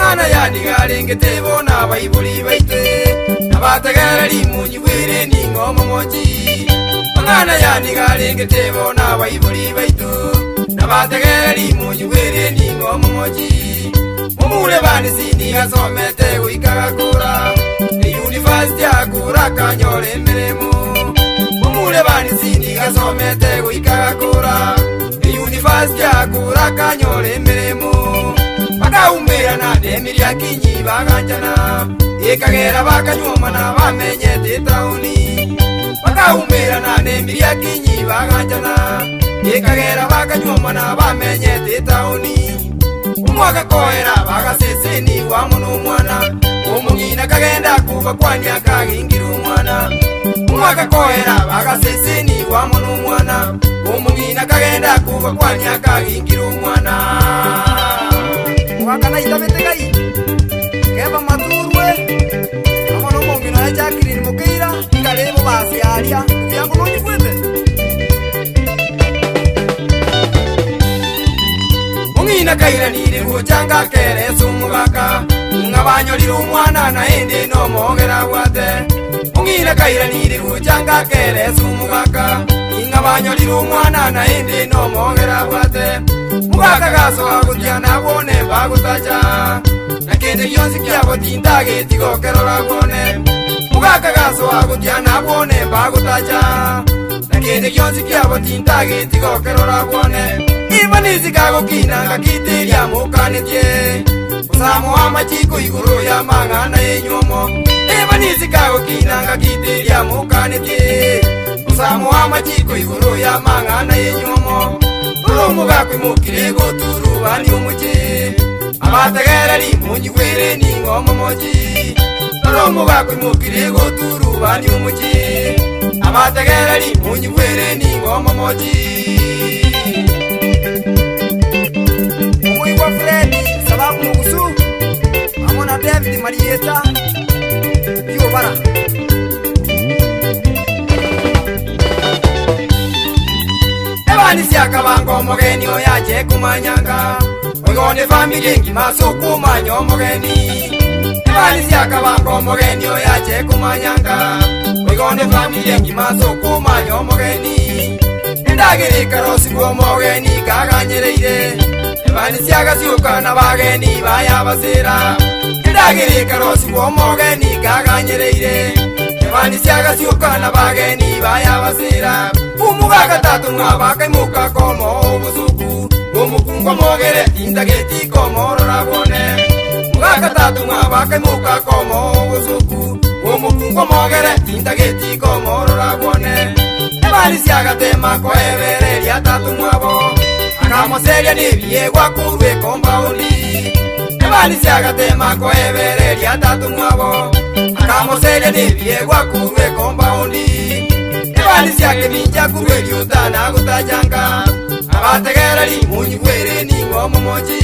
mangana yandigalengete bona baibuli baite abategereri munyigwire ningomo moji mangana yandigalengete bona baibuli baitu abategereri munyigwire ningomo moji mumule bani sini gasomete wikagakura university akura kanyole meremo mumule bani sini gasomete wikagakura university akura kanyole meremo bakaumira na demiri akinyi baganjana ikagera bakanyoma na bamenyete tauni bakaumira na demiri akinyi baganjana ikagera bakanyoma na bamenyete tauni umwaka koera bagaseseni wa muno mwana umungina kagenda kuva kwanya kagingira umwana umwaka koera bagaseseni wa muno mwana umungina kagenda kuva kwanya kagingira umwana wakana itabetegai keba maturwe amono mungina ajakiri mukira ikalebo basi alia yangu noni kwete mungina kaira nire uchanga kere sumugaka ngabanyolira umwana na ende no mogera bwate mungina kaira nire uchanga kere sumugaka ngabanyolira umwana na ende no mogera bwate mugaka gaso agutyana bone bagutaja nakende yonsi kyabo tindage tigokerora bone mugaka gaso agutyana bone bagutaja nakende yonsi kyabo tindage tigokerora bone ibanizi kago kinanga kitiria mukanitye usamo amachiko iguru ya mangana yenyomo ibanizi kago kinanga kitiria mukanitye usamo amachiko iguru ya mangana yenyomo urumugakwe mukirego turubani umuje abategereri munyigwire ningomo moji urumugakwe mukirego turubani umuje abategereri munyigwire ningomo moji sababu mugusu amona David Marieta yo bara ebani siakabango mogeni oyaje kumanyanga oyone family ngimaso kumanyo mogeni ebani siakabango mogeni oyaje kumanyanga oyone family ngimaso kumanyo mogeni endagere karosi go mogeni kaganyereire bani siaga siuka na bageni baya basira ndagire karosi wo mogeni kaganyereire bani siaga siuka na bageni baya basira umuga gatatu ngabaka muka komo busuku umukungo mogere indageti komo rabone muga gatatu ngabaka muka komo busuku umukungo mogere indageti komo rabone bani siaga tema ko evere ya tatu ngabo akamoseria nibiye gwakurwe kombaundi ebani siagatema ko evereria tatu mwabo akamoseria nibiye gwakurwe kombaundi ebani siakeminja kurwe lyutana gutajanga abategereri munyigwire ningomo moji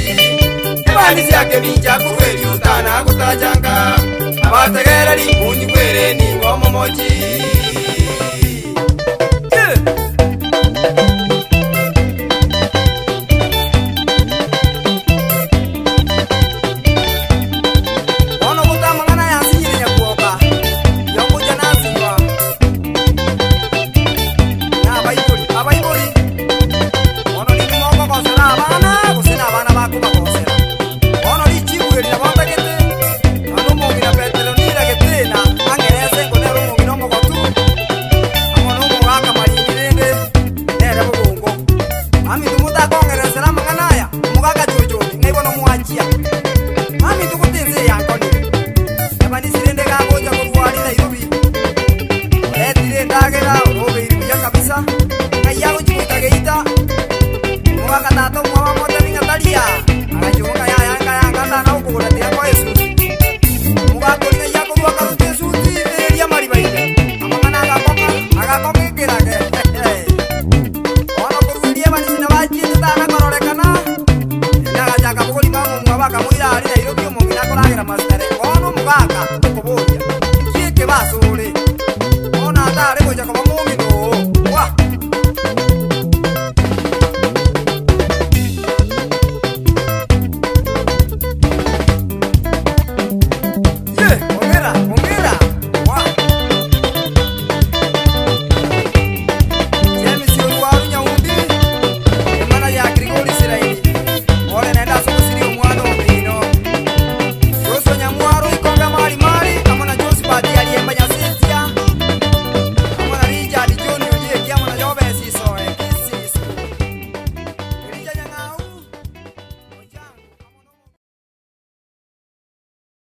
ebani siakeminja kurwe lyutana gutajanga abategereri munyigwire ningomo moji Ona dare goja kama mungi